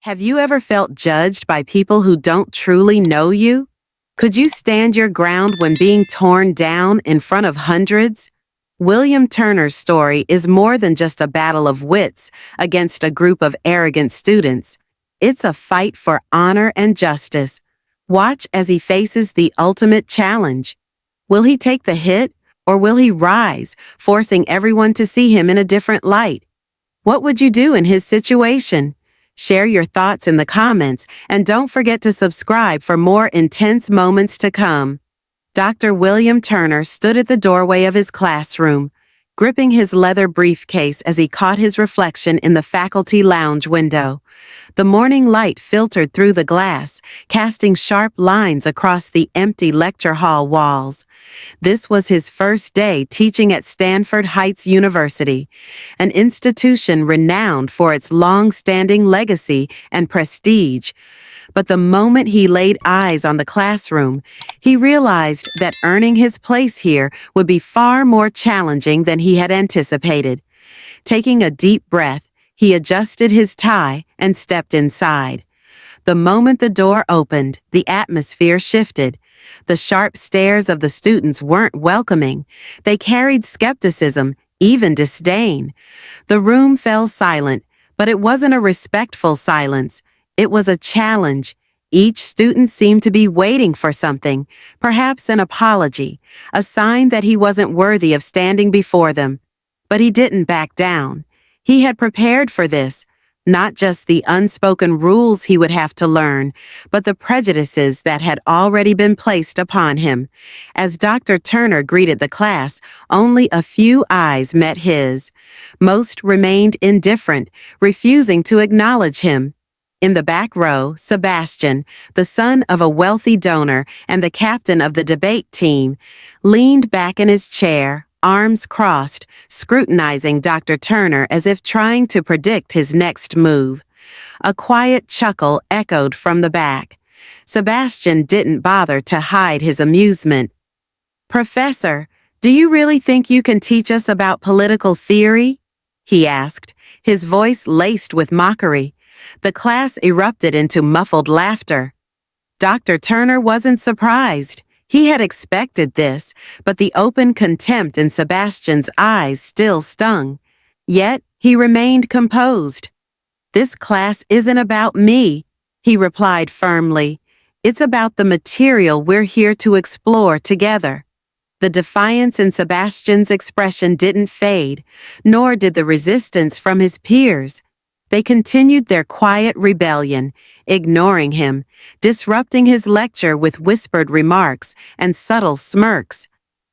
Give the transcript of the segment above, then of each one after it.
Have you ever felt judged by people who don't truly know you? Could you stand your ground when being torn down in front of hundreds? William Turner's story is more than just a battle of wits against a group of arrogant students. It's a fight for honor and justice. Watch as he faces the ultimate challenge. Will he take the hit, or will he rise, forcing everyone to see him in a different light? What would you do in his situation? Share your thoughts in the comments, and don't forget to subscribe for more intense moments to come. Dr. William Turner stood at the doorway of his classroom, gripping his leather briefcase as he caught his reflection in the faculty lounge window. The morning light filtered through the glass, casting sharp lines across the empty lecture hall walls. This was his first day teaching at Stanford Heights University, an institution renowned for its long-standing legacy and prestige. But the moment he laid eyes on the classroom, he realized that earning his place here would be far more challenging than he had anticipated. Taking a deep breath, he adjusted his tie and stepped inside. The moment the door opened, the atmosphere shifted. The sharp stares of the students weren't welcoming. They carried skepticism, even disdain. The room fell silent, but it wasn't a respectful silence. It was a challenge. Each student seemed to be waiting for something, perhaps an apology, a sign that he wasn't worthy of standing before them. But he didn't back down. He had prepared for this, not just the unspoken rules he would have to learn, but the prejudices that had already been placed upon him. As Dr. Turner greeted the class, only a few eyes met his. Most remained indifferent, refusing to acknowledge him. In the back row, Sebastian, the son of a wealthy donor and the captain of the debate team, leaned back in his chair, arms crossed, scrutinizing Dr. Turner as if trying to predict his next move. A quiet chuckle echoed from the back. Sebastian didn't bother to hide his amusement. "Professor, do you really think you can teach us about political theory?" he asked, his voice laced with mockery. The class erupted into muffled laughter. Dr. Turner wasn't surprised. He had expected this, but the open contempt in Sebastian's eyes still stung. Yet he remained composed. "This class isn't about me," he replied firmly. "It's about the material we're here to explore together." The defiance in Sebastian's expression didn't fade, nor did the resistance from his peers. They continued their quiet rebellion, ignoring him, disrupting his lecture with whispered remarks and subtle smirks.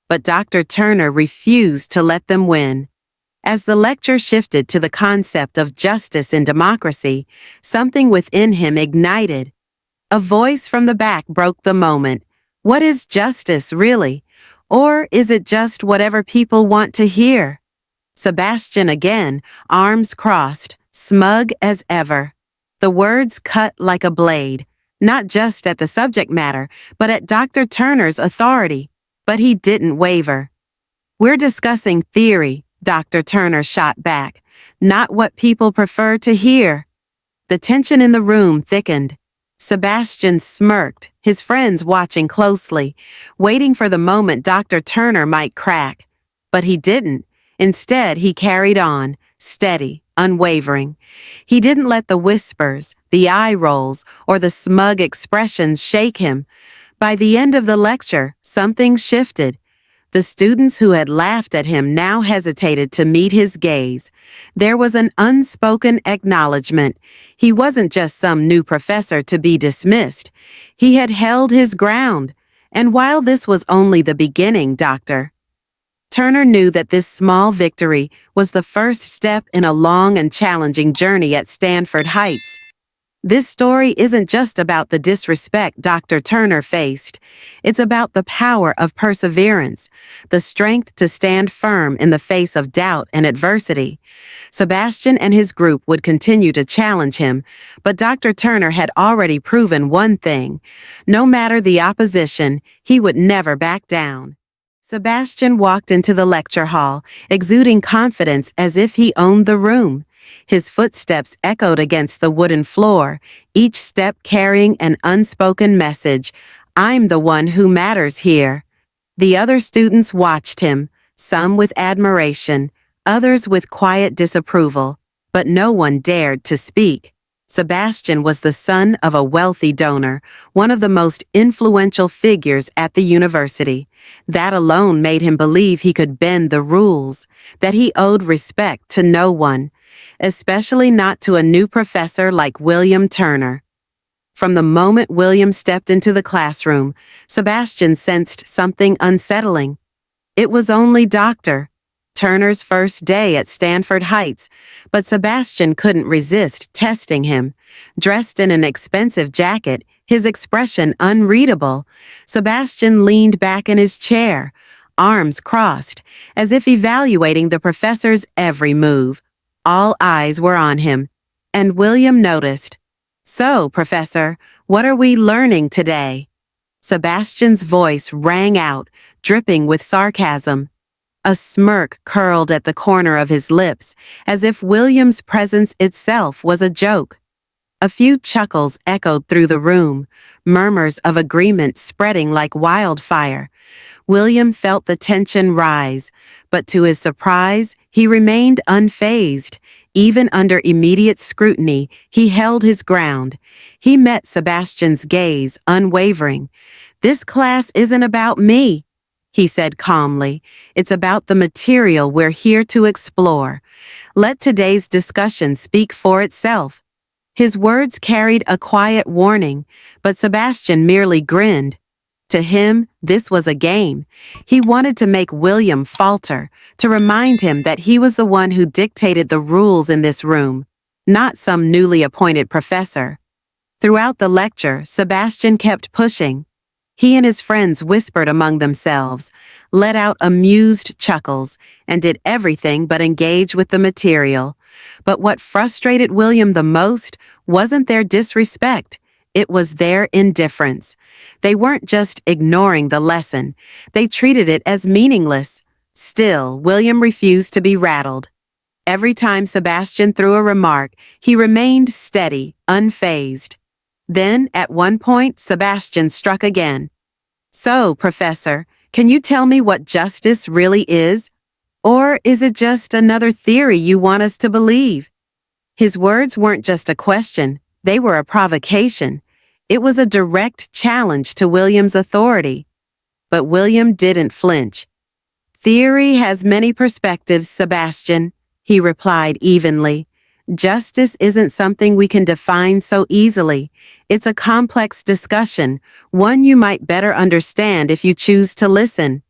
But Dr. Turner refused to let them win. As the lecture shifted to the concept of justice in democracy, something within him ignited. A voice from the back broke the moment. What is justice, really? Or is it just whatever people want to hear? Sebastian again, arms crossed, smug as ever. The words cut like a blade, not just at the subject matter, but at Dr. Turner's authority. But he didn't waver. "We're discussing theory," Dr. Turner shot back, "not what people prefer to hear." The tension in the room thickened. Sebastian smirked, his friends watching closely, waiting for the moment Dr. Turner might crack. But he didn't. Instead, he carried on, steady, unwavering. He didn't let the whispers, the eye rolls, or the smug expressions shake him. By the end of the lecture, something shifted. The students who had laughed at him now hesitated to meet his gaze. There was an unspoken acknowledgement. He wasn't just some new professor to be dismissed. He had held his ground. And while this was only the beginning, Dr. Turner knew that this small victory was the first step in a long and challenging journey at Stanford Heights. This story isn't just about the disrespect Dr. Turner faced. It's about the power of perseverance, the strength to stand firm in the face of doubt and adversity. Sebastian and his group would continue to challenge him, but Dr. Turner had already proven one thing. No matter the opposition, he would never back down. Sebastian walked into the lecture hall, exuding confidence as if he owned the room. His footsteps echoed against the wooden floor, each step carrying an unspoken message. I'm the one who matters here. The other students watched him, some with admiration, others with quiet disapproval, but no one dared to speak. Sebastian was the son of a wealthy donor, one of the most influential figures at the university. That alone made him believe he could bend the rules, that he owed respect to no one, especially not to a new professor like William Turner. From the moment William stepped into the classroom, Sebastian sensed something unsettling. It was only Dr. Turner's first day at Stanford Heights, but Sebastian couldn't resist testing him. Dressed in an expensive jacket, his expression unreadable, Sebastian leaned back in his chair, arms crossed, as if evaluating the professor's every move. All eyes were on him, and William noticed. So, Professor, what are we learning today? Sebastian's voice rang out, dripping with sarcasm. A smirk curled at the corner of his lips, as if William's presence itself was a joke. A few chuckles echoed through the room, murmurs of agreement spreading like wildfire. William felt the tension rise, but to his surprise, he remained unfazed. Even under immediate scrutiny, he held his ground. He met Sebastian's gaze, unwavering. This class isn't about me, he said calmly. It's about the material we're here to explore. Let today's discussion speak for itself. His words carried a quiet warning, but Sebastian merely grinned. To him, this was a game. He wanted to make William falter, to remind him that he was the one who dictated the rules in this room, not some newly appointed professor. Throughout the lecture, Sebastian kept pushing. He and his friends whispered among themselves, let out amused chuckles, and did everything but engage with the material. But what frustrated William the most wasn't their disrespect. It was their indifference. They weren't just ignoring the lesson. They treated it as meaningless. Still, William refused to be rattled. Every time Sebastian threw a remark, he remained steady, unfazed. Then, at one point, Sebastian struck again. So, Professor, can you tell me what justice really is? Or is it just another theory you want us to believe? His words weren't just a question. They were a provocation. It was a direct challenge to William's authority. But William didn't flinch. Theory has many perspectives, Sebastian, he replied evenly. Justice isn't something we can define so easily. It's a complex discussion, one you might better understand if you choose to listen.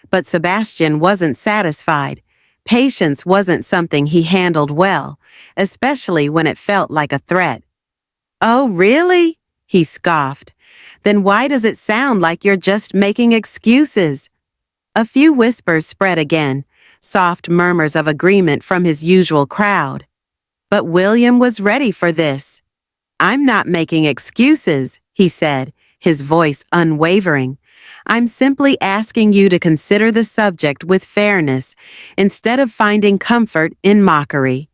But Sebastian wasn't satisfied. Patience wasn't something he handled well, especially when it felt like a threat. Oh, really? He scoffed. Then why does it sound like you're just making excuses? A few whispers spread again, soft murmurs of agreement from his usual crowd. But William was ready for this. I'm not making excuses, he said, his voice unwavering. I'm simply asking you to consider the subject with fairness, instead of finding comfort in mockery.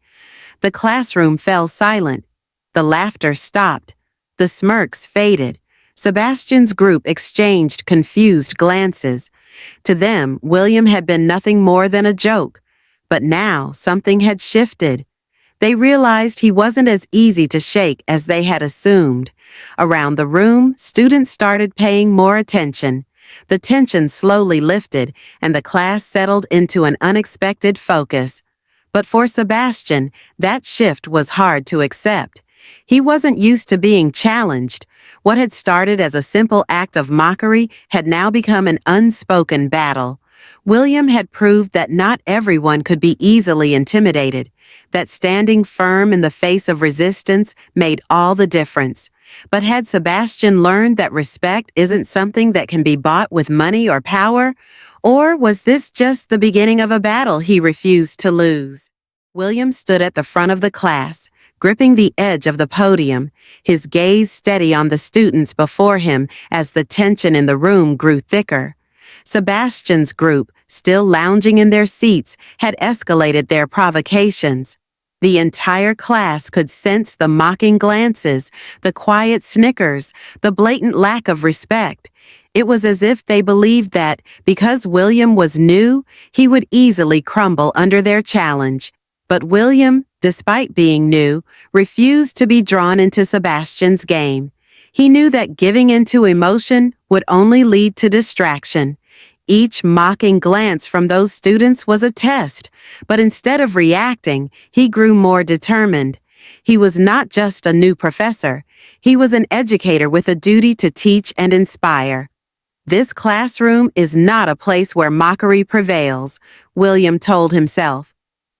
The classroom fell silent. The laughter stopped. The smirks faded. Sebastian's group exchanged confused glances. To them, William had been nothing more than a joke. But now something had shifted. They realized he wasn't as easy to shake as they had assumed. Around the room, students started paying more attention. The tension slowly lifted, and the class settled into an unexpected focus. But for Sebastian, that shift was hard to accept. He wasn't used to being challenged. What had started as a simple act of mockery had now become an unspoken battle. William had proved that not everyone could be easily intimidated, that standing firm in the face of resistance made all the difference. But had Sebastian learned that respect isn't something that can be bought with money or power? Or was this just the beginning of a battle he refused to lose? William stood at the front of the class, gripping the edge of the podium, his gaze steady on the students before him as the tension in the room grew thicker. Sebastian's group, still lounging in their seats, had escalated their provocations. The entire class could sense the mocking glances, the quiet snickers, the blatant lack of respect. It was as if they believed that, because William was new, he would easily crumble under their challenge. But William, despite being new, refused to be drawn into Sebastian's game. He knew that giving into emotion would only lead to distraction. Each mocking glance from those students was a test, but instead of reacting, he grew more determined. He was not just a new professor. He was an educator with a duty to teach and inspire. This classroom is not a place where mockery prevails, William told himself.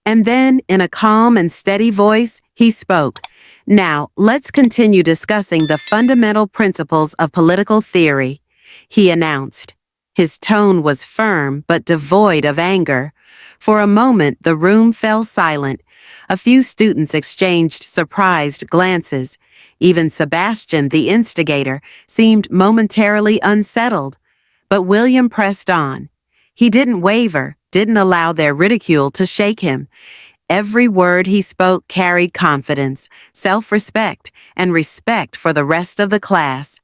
And then, in a calm and steady voice, he spoke. Now, let's continue discussing the fundamental principles of political theory, he announced. His tone was firm but devoid of anger. For a moment, the room fell silent. A few students exchanged surprised glances. Even Sebastian, the instigator, seemed momentarily unsettled. But William pressed on. He didn't waver, didn't allow their ridicule to shake him. Every word he spoke carried confidence, self-respect, and respect for the rest of the class.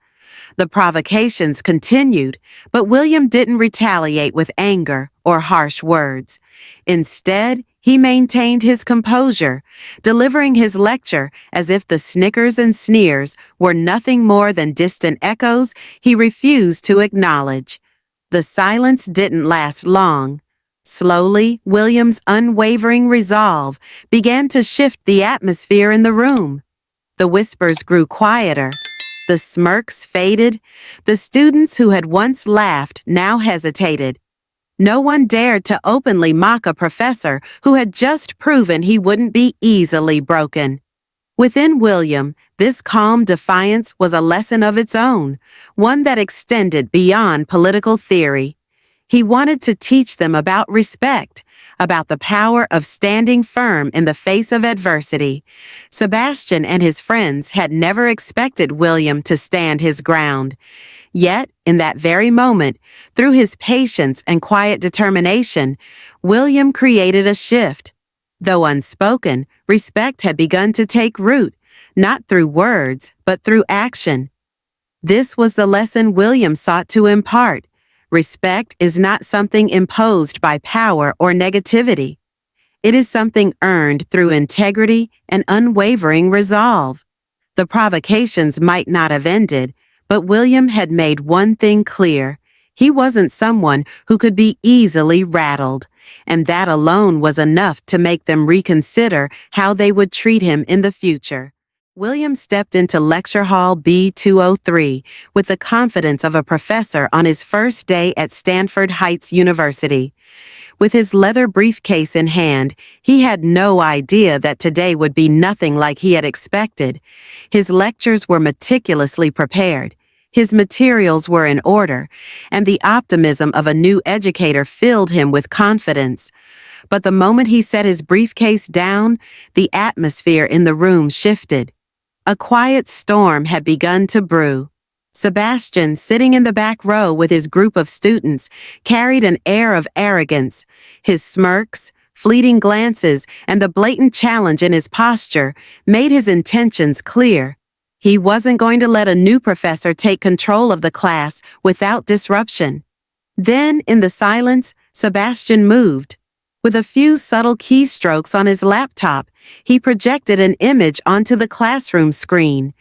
The provocations continued, but William didn't retaliate with anger or harsh words. Instead, he maintained his composure, delivering his lecture as if the snickers and sneers were nothing more than distant echoes he refused to acknowledge. The silence didn't last long. Slowly, William's unwavering resolve began to shift the atmosphere in the room. The whispers grew quieter. The smirks faded. The students who had once laughed now hesitated. No one dared to openly mock a professor who had just proven he wouldn't be easily broken. Within William, this calm defiance was a lesson of its own, one that extended beyond political theory. He wanted to teach them about respect, about the power of standing firm in the face of adversity. Sebastian and his friends had never expected William to stand his ground. Yet, in that very moment, through his patience and quiet determination, William created a shift. Though unspoken, respect had begun to take root, not through words, but through action. This was the lesson William sought to impart. Respect is not something imposed by power or negativity. It is something earned through integrity and unwavering resolve. The provocations might not have ended, but William had made one thing clear. He wasn't someone who could be easily rattled, and that alone was enough to make them reconsider how they would treat him in the future. William stepped into Lecture Hall B203 with the confidence of a professor on his first day at Stanford Heights University. With his leather briefcase in hand, he had no idea that today would be nothing like he had expected. His lectures were meticulously prepared. His materials were in order, and the optimism of a new educator filled him with confidence. But the moment he set his briefcase down, the atmosphere in the room shifted. A quiet storm had begun to brew. Sebastian, sitting in the back row with his group of students, carried an air of arrogance. His smirks, fleeting glances, and the blatant challenge in his posture made his intentions clear. He wasn't going to let a new professor take control of the class without disruption. Then, in the silence, Sebastian moved. With a few subtle keystrokes on his laptop, he projected an image onto the classroom screen,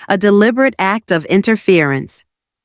a deliberate act of interference.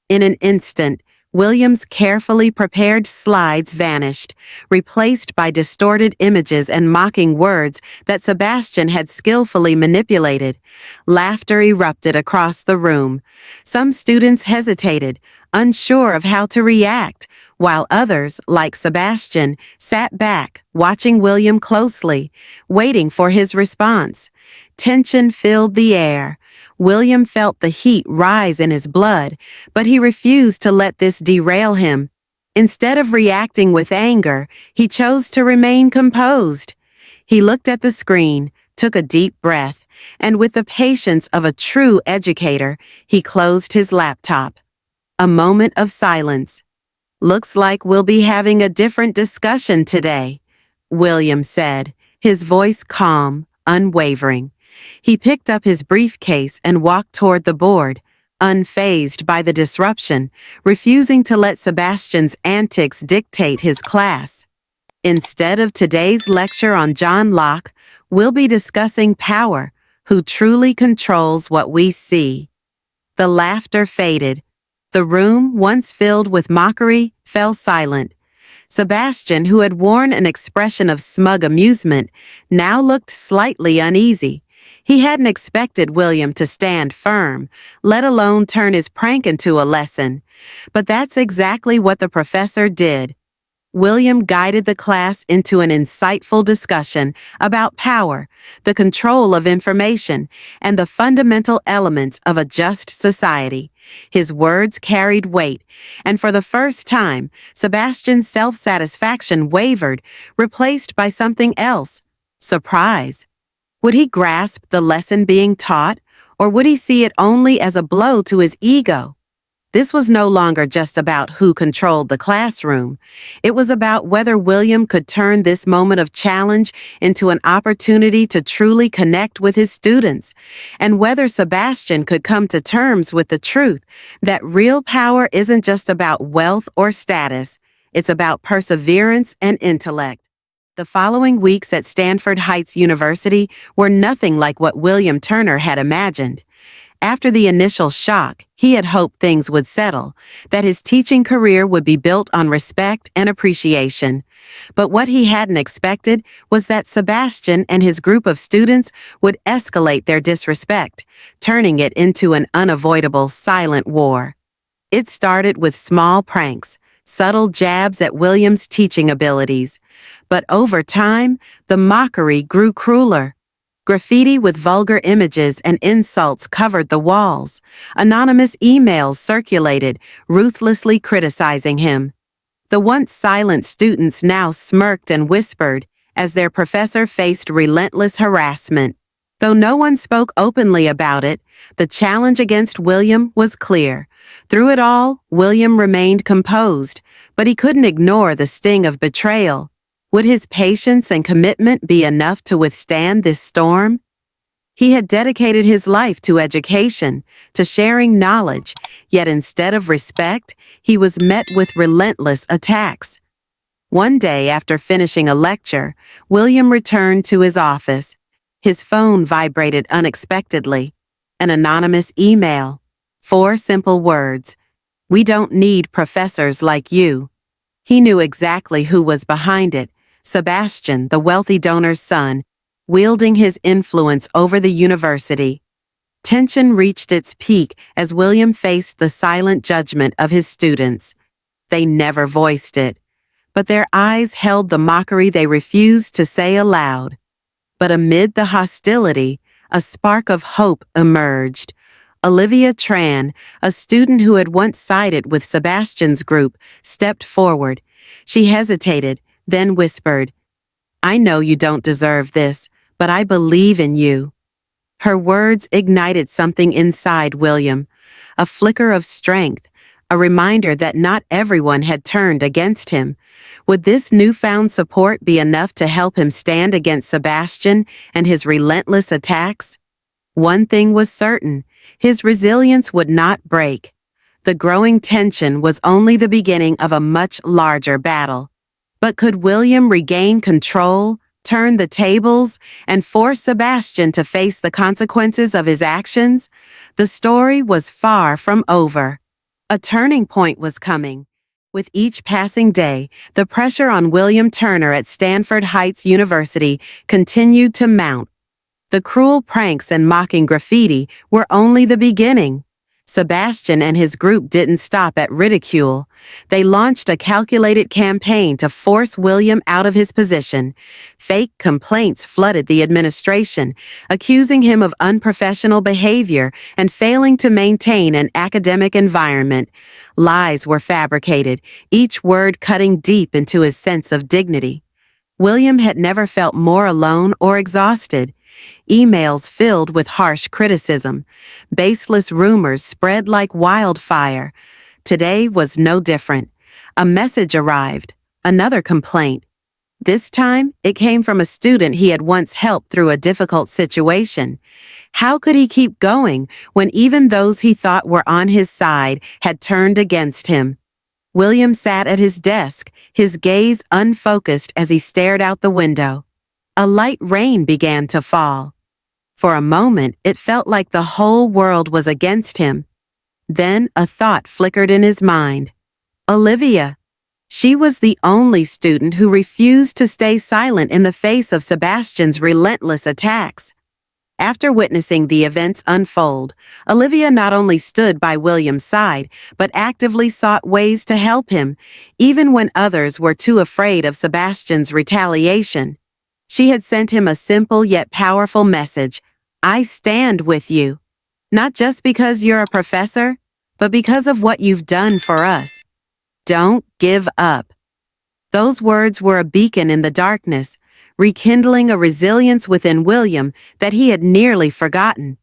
In an instant, William's carefully prepared slides vanished, replaced by distorted images and mocking words that Sebastian had skillfully manipulated. Laughter erupted across the room. Some students hesitated, unsure of how to react, while others, like Sebastian, sat back, watching William closely, waiting for his response. Tension filled the air. William felt the heat rise in his blood, but he refused to let this derail him. Instead of reacting with anger, he chose to remain composed. He looked at the screen, took a deep breath, and with the patience of a true educator, he closed his laptop. A moment of silence. "Looks like we'll be having a different discussion today," William said, his voice calm, unwavering. He picked up his briefcase and walked toward the board, unfazed by the disruption, refusing to let Sebastian's antics dictate his class. Instead of today's lecture on John Locke, we'll be discussing power, who truly controls what we see. The laughter faded. The room, once filled with mockery, fell silent. Sebastian, who had worn an expression of smug amusement, now looked slightly uneasy. He hadn't expected William to stand firm, let alone turn his prank into a lesson. But that's exactly what the professor did. William guided the class into an insightful discussion about power, the control of information, and the fundamental elements of a just society. His words carried weight, and for the first time, Sebastian's self-satisfaction wavered, replaced by something else: surprise. Would he grasp the lesson being taught, or would he see it only as a blow to his ego? This was no longer just about who controlled the classroom. It was about whether William could turn this moment of challenge into an opportunity to truly connect with his students, and whether Sebastian could come to terms with the truth that real power isn't just about wealth or status, it's about perseverance and intellect. The following weeks at Stanford Heights University were nothing like what William Turner had imagined. After the initial shock, he had hoped things would settle, that his teaching career would be built on respect and appreciation. But what he hadn't expected was that Sebastian and his group of students would escalate their disrespect, turning it into an unavoidable silent war. It started with small pranks, subtle jabs at William's teaching abilities. But over time, the mockery grew crueler. Graffiti with vulgar images and insults covered the walls. Anonymous emails circulated, ruthlessly criticizing him. The once silent students now smirked and whispered as their professor faced relentless harassment. Though no one spoke openly about it, the challenge against William was clear. Through it all, William remained composed, but he couldn't ignore the sting of betrayal. Would his patience and commitment be enough to withstand this storm? He had dedicated his life to education, to sharing knowledge, yet instead of respect, he was met with relentless attacks. One day after finishing a lecture, William returned to his office. His phone vibrated unexpectedly. An anonymous email. 4 simple words. "We don't need professors like you." He knew exactly who was behind it. Sebastian, the wealthy donor's son, wielding his influence over the university. Tension reached its peak as William faced the silent judgment of his students. They never voiced it, but their eyes held the mockery they refused to say aloud. But amid the hostility, a spark of hope emerged. Olivia Tran, a student who had once sided with Sebastian's group, stepped forward. She hesitated, then whispered, "I know you don't deserve this, but I believe in you." Her words ignited something inside William, a flicker of strength, a reminder that not everyone had turned against him. Would this newfound support be enough to help him stand against Sebastian and his relentless attacks? One thing was certain, his resilience would not break. The growing tension was only the beginning of a much larger battle. But could William regain control, turn the tables, and force Sebastian to face the consequences of his actions? The story was far from over. A turning point was coming. With each passing day, the pressure on William Turner at Stanford Heights University continued to mount. The cruel pranks and mocking graffiti were only the beginning. Sebastian and his group didn't stop at ridicule. They launched a calculated campaign to force William out of his position. Fake complaints flooded the administration, accusing him of unprofessional behavior and failing to maintain an academic environment. Lies were fabricated, each word cutting deep into his sense of dignity. William had never felt more alone or exhausted. Emails filled with harsh criticism. Baseless rumors spread like wildfire. Today was no different. A message arrived, another complaint. This time, it came from a student he had once helped through a difficult situation. How could he keep going when even those he thought were on his side had turned against him? William sat at his desk, his gaze unfocused as he stared out the window. A light rain began to fall. For a moment, it felt like the whole world was against him. Then a thought flickered in his mind. Olivia. She was the only student who refused to stay silent in the face of Sebastian's relentless attacks. After witnessing the events unfold, Olivia not only stood by William's side, but actively sought ways to help him, even when others were too afraid of Sebastian's retaliation. She had sent him a simple yet powerful message: I stand with you. Not just because you're a professor, but because of what you've done for us. Don't give up. Those words were a beacon in the darkness, rekindling a resilience within William that he had nearly forgotten.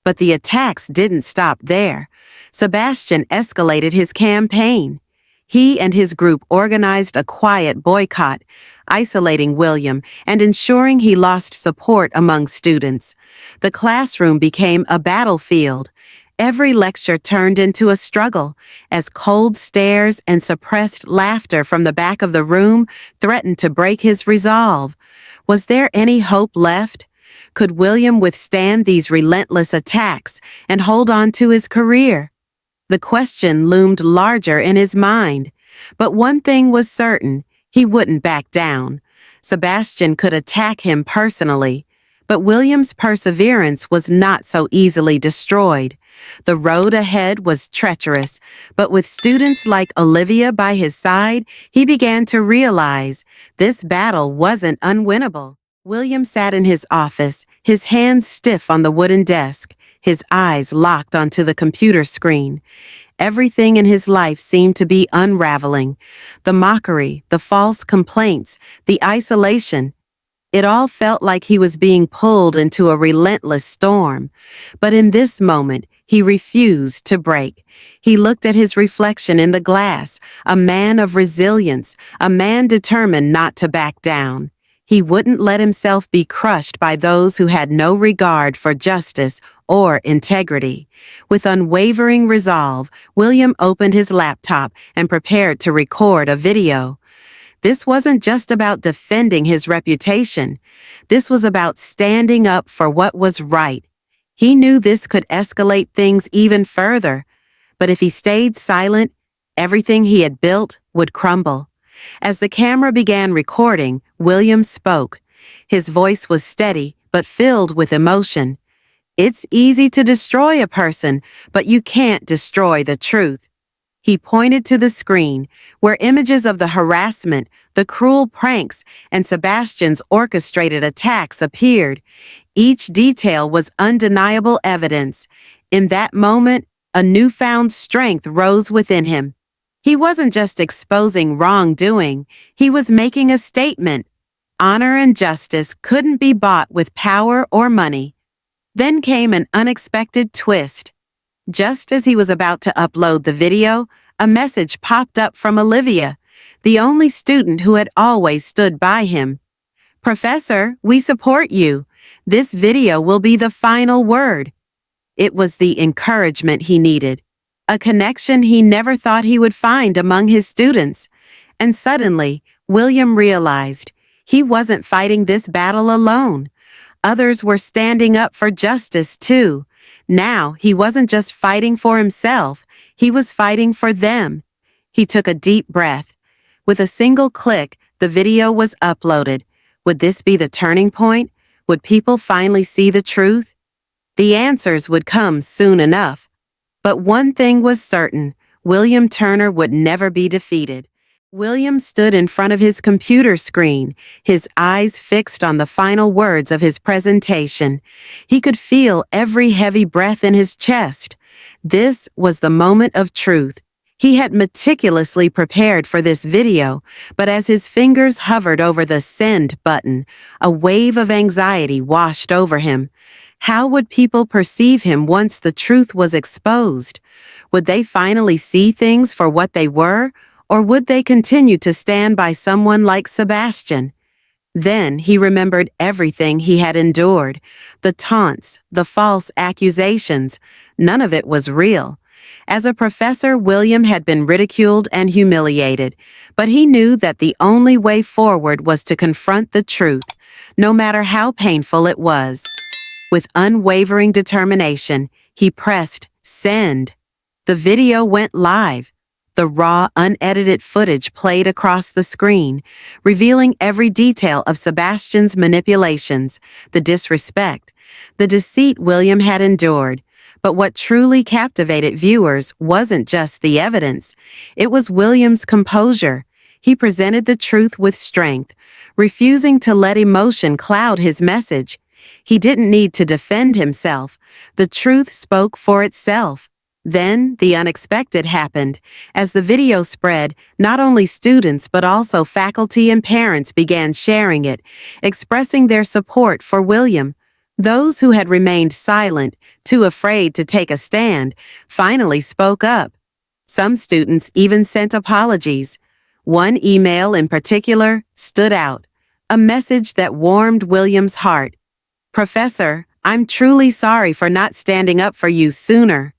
But the attacks didn't stop there. Sebastian escalated his campaign. He and his group organized a quiet boycott, isolating William and ensuring he lost support among students. The classroom became a battlefield. Every lecture turned into a struggle, as cold stares and suppressed laughter from the back of the room threatened to break his resolve. Was there any hope left? Could William withstand these relentless attacks and hold on to his career? The question loomed larger in his mind. But one thing was certain: he wouldn't back down. Sebastian could attack him personally, but William's perseverance was not so easily destroyed. The road ahead was treacherous, but with students like Olivia by his side, he began to realize this battle wasn't unwinnable. William sat in his office, his hands stiff on the wooden desk, his eyes locked onto the computer screen. Everything in his life seemed to be unraveling. The mockery, the false complaints, the isolation. It all felt like he was being pulled into a relentless storm. But in this moment, he refused to break. He looked at his reflection in the glass, a man of resilience, a man determined not to back down. He wouldn't let himself be crushed by those who had no regard for justice or integrity. With unwavering resolve, William opened his laptop and prepared to record a video. This wasn't just about defending his reputation. This was about standing up for what was right. He knew this could escalate things even further, but if he stayed silent, everything he had built would crumble. As the camera began recording, William spoke. His voice was steady, but filled with emotion. It's easy to destroy a person, but you can't destroy the truth. He pointed to the screen, where images of the harassment, the cruel pranks, and Sebastian's orchestrated attacks appeared. Each detail was undeniable evidence. In that moment, a newfound strength rose within him. He wasn't just exposing wrongdoing, he was making a statement. Honor and justice couldn't be bought with power or money. Then came an unexpected twist. Just as he was about to upload the video, a message popped up from Olivia, the only student who had always stood by him. Professor, we support you. This video will be the final word. It was the encouragement he needed, a connection he never thought he would find among his students. And suddenly, William realized he wasn't fighting this battle alone. Others were standing up for justice too. Now, he wasn't just fighting for himself, he was fighting for them. He took a deep breath. With a single click, the video was uploaded. Would this be the turning point? Would people finally see the truth? The answers would come soon enough. But one thing was certain: William Turner would never be defeated. William stood in front of his computer screen, his eyes fixed on the final words of his presentation. He could feel every heavy breath in his chest. This was the moment of truth. He had meticulously prepared for this video, but as his fingers hovered over the send button, a wave of anxiety washed over him. How would people perceive him once the truth was exposed? Would they finally see things for what they were? Or would they continue to stand by someone like Sebastian? Then he remembered everything he had endured, the taunts, the false accusations. None of it was real. As a professor, William had been ridiculed and humiliated, but he knew that the only way forward was to confront the truth, no matter how painful it was. With unwavering determination, he pressed send. The video went live. The raw, unedited footage played across the screen, revealing every detail of Sebastian's manipulations, the disrespect, the deceit William had endured. But what truly captivated viewers wasn't just the evidence. It was William's composure. He presented the truth with strength, refusing to let emotion cloud his message. He didn't need to defend himself. The truth spoke for itself. Then, the unexpected happened. As the video spread, not only students but also faculty and parents began sharing it, expressing their support for William. Those who had remained silent, too afraid to take a stand, finally spoke up. Some students even sent apologies. One email in particular stood out, a message that warmed William's heart. "Professor, I'm truly sorry for not standing up for you sooner."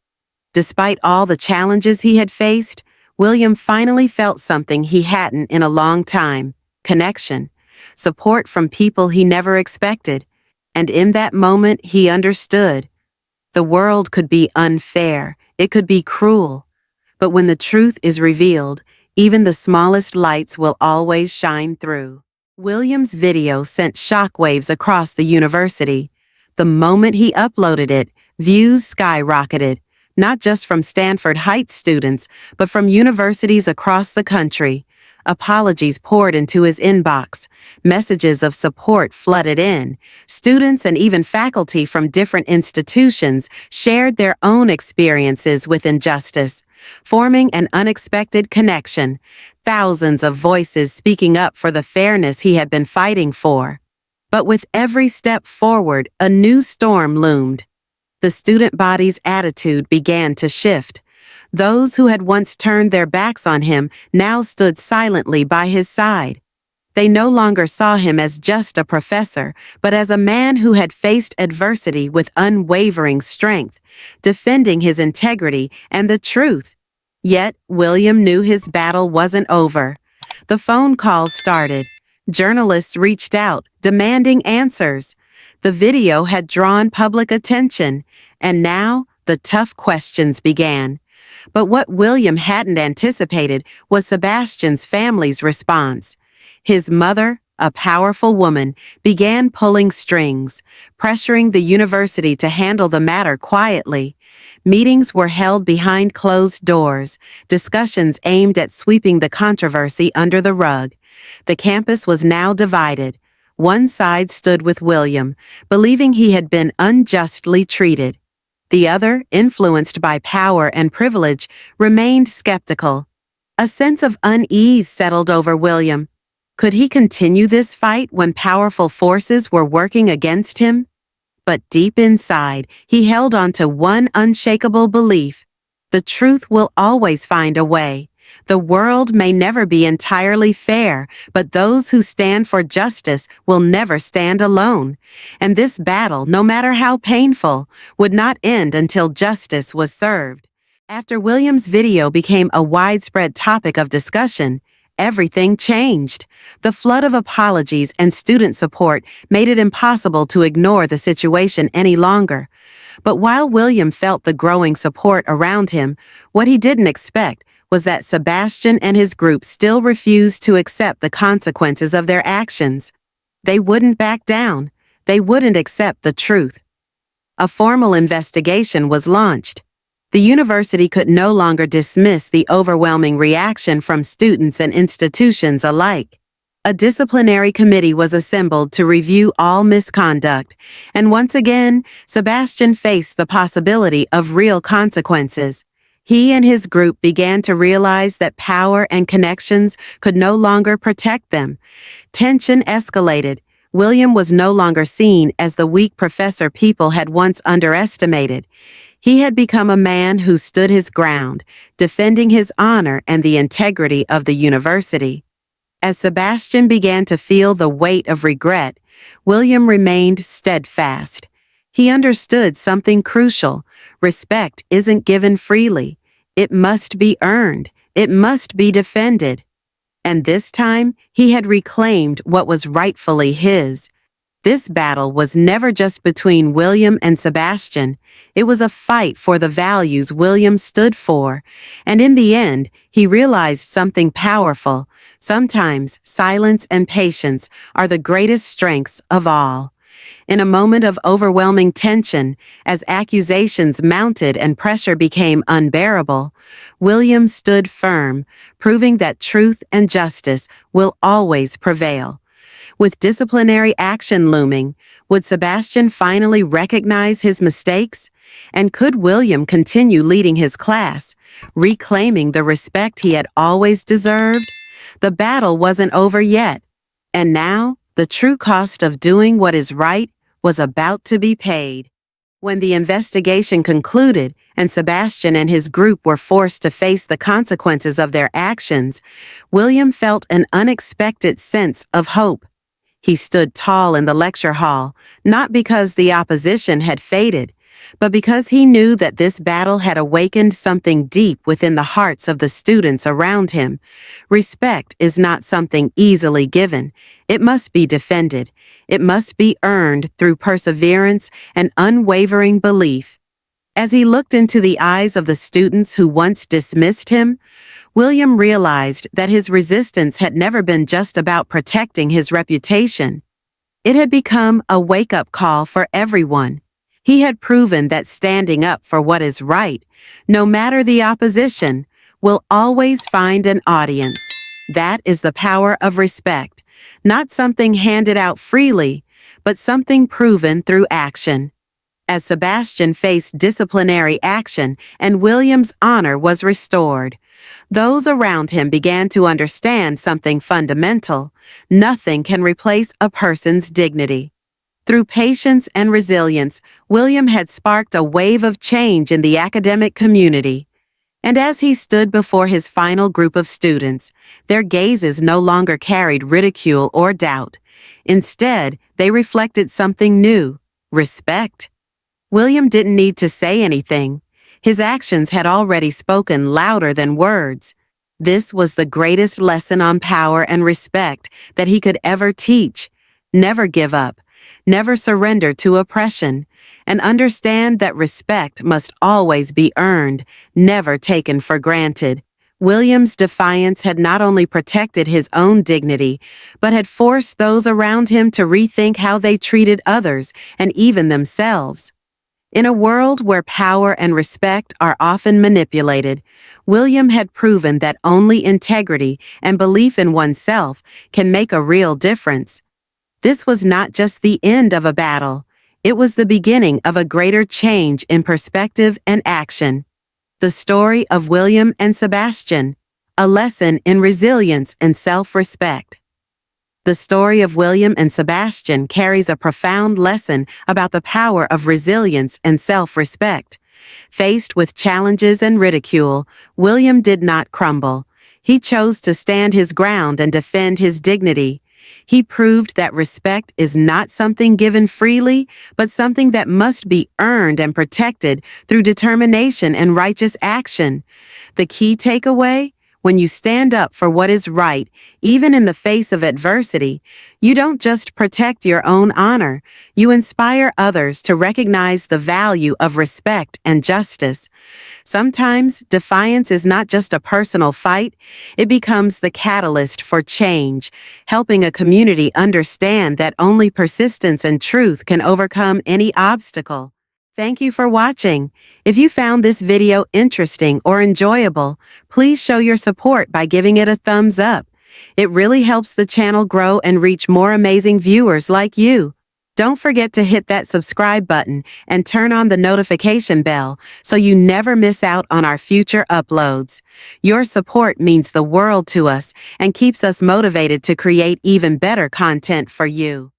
Despite all the challenges he had faced, William finally felt something he hadn't in a long time: connection, support from people he never expected. And in that moment, he understood. The world could be unfair, it could be cruel. But when the truth is revealed, even the smallest lights will always shine through. William's video sent shockwaves across the university. The moment he uploaded it, views skyrocketed, not just from Stanford Heights students, but from universities across the country. Apologies poured into his inbox. Messages of support flooded in. Students and even faculty from different institutions shared their own experiences with injustice, forming an unexpected connection. Thousands of voices speaking up for the fairness he had been fighting for. But with every step forward, a new storm loomed. The student body's attitude began to shift. Those who had once turned their backs on him now stood silently by his side. They no longer saw him as just a professor, but as a man who had faced adversity with unwavering strength, defending his integrity and the truth. Yet, William knew his battle wasn't over. The phone calls started. Journalists reached out, demanding answers. The video had drawn public attention, and now the tough questions began. But what William hadn't anticipated was Sebastian's family's response. His mother, a powerful woman, began pulling strings, pressuring the university to handle the matter quietly. Meetings were held behind closed doors, discussions aimed at sweeping the controversy under the rug. The campus was now divided. One side stood with William, believing he had been unjustly treated. The other, influenced by power and privilege, remained skeptical. A sense of unease settled over William. Could he continue this fight when powerful forces were working against him? But deep inside, he held on to one unshakable belief: the truth will always find a way. The world may never be entirely fair, but those who stand for justice will never stand alone. And this battle, no matter how painful, would not end until justice was served. After William's video became a widespread topic of discussion, everything changed. The flood of apologies and student support made it impossible to ignore the situation any longer. But while William felt the growing support around him, what he didn't expect was that Sebastian and his group still refused to accept the consequences of their actions. They wouldn't back down. They wouldn't accept the truth. A formal investigation was launched. The university could no longer dismiss the overwhelming reaction from students and institutions alike. A disciplinary committee was assembled to review all misconduct, and once again, Sebastian faced the possibility of real consequences. He and his group began to realize that power and connections could no longer protect them. Tension escalated. William was no longer seen as the weak professor people had once underestimated. He had become a man who stood his ground, defending his honor and the integrity of the university. As Sebastian began to feel the weight of regret, William remained steadfast. He understood something crucial. Respect isn't given freely. It must be earned. It must be defended. And this time, he had reclaimed what was rightfully his. This battle was never just between William and Sebastian. It was a fight for the values William stood for. And in the end, he realized something powerful. Sometimes silence and patience are the greatest strengths of all. In a moment of overwhelming tension, as accusations mounted and pressure became unbearable, William stood firm, proving that truth and justice will always prevail. With disciplinary action looming, would Sebastian finally recognize his mistakes? And could William continue leading his class, reclaiming the respect he had always deserved? The battle wasn't over yet. And now, the true cost of doing what is right was about to be paid. When the investigation concluded and Sebastian and his group were forced to face the consequences of their actions, William felt an unexpected sense of hope. He stood tall in the lecture hall, not because the opposition had faded, but because he knew that this battle had awakened something deep within the hearts of the students around him. Respect is not something easily given. It must be defended. It must be earned through perseverance and unwavering belief. As he looked into the eyes of the students who once dismissed him, William realized that his resistance had never been just about protecting his reputation. It had become a wake-up call for everyone. He had proven that standing up for what is right, no matter the opposition, will always find an audience. That is the power of respect, not something handed out freely, but something proven through action. As Sebastian faced disciplinary action and William's honor was restored, those around him began to understand something fundamental. Nothing can replace a person's dignity. Through patience and resilience, William had sparked a wave of change in the academic community. And as he stood before his final group of students, their gazes no longer carried ridicule or doubt. Instead, they reflected something new: respect. William didn't need to say anything. His actions had already spoken louder than words. This was the greatest lesson on power and respect that he could ever teach. Never give up. Never surrender to oppression. And understand that respect must always be earned, never taken for granted. William's defiance had not only protected his own dignity, but had forced those around him to rethink how they treated others and even themselves. In a world where power and respect are often manipulated, William had proven that only integrity and belief in oneself can make a real difference. This was not just the end of a battle. It was the beginning of a greater change in perspective and action. The story of William and Sebastian, a lesson in resilience and self-respect. The story of William and Sebastian carries a profound lesson about the power of resilience and self-respect. Faced with challenges and ridicule, William did not crumble. He chose to stand his ground and defend his dignity. He proved that respect is not something given freely, but something that must be earned and protected through determination and righteous action. The key takeaway? When you stand up for what is right, even in the face of adversity, you don't just protect your own honor, you inspire others to recognize the value of respect and justice. Sometimes defiance is not just a personal fight, it becomes the catalyst for change, helping a community understand that only persistence and truth can overcome any obstacle. Thank you for watching. If you found this video interesting or enjoyable, please show your support by giving it a thumbs up. It really helps the channel grow and reach more amazing viewers like you. Don't forget to hit that subscribe button and turn on the notification bell so you never miss out on our future uploads. Your support means the world to us and keeps us motivated to create even better content for you.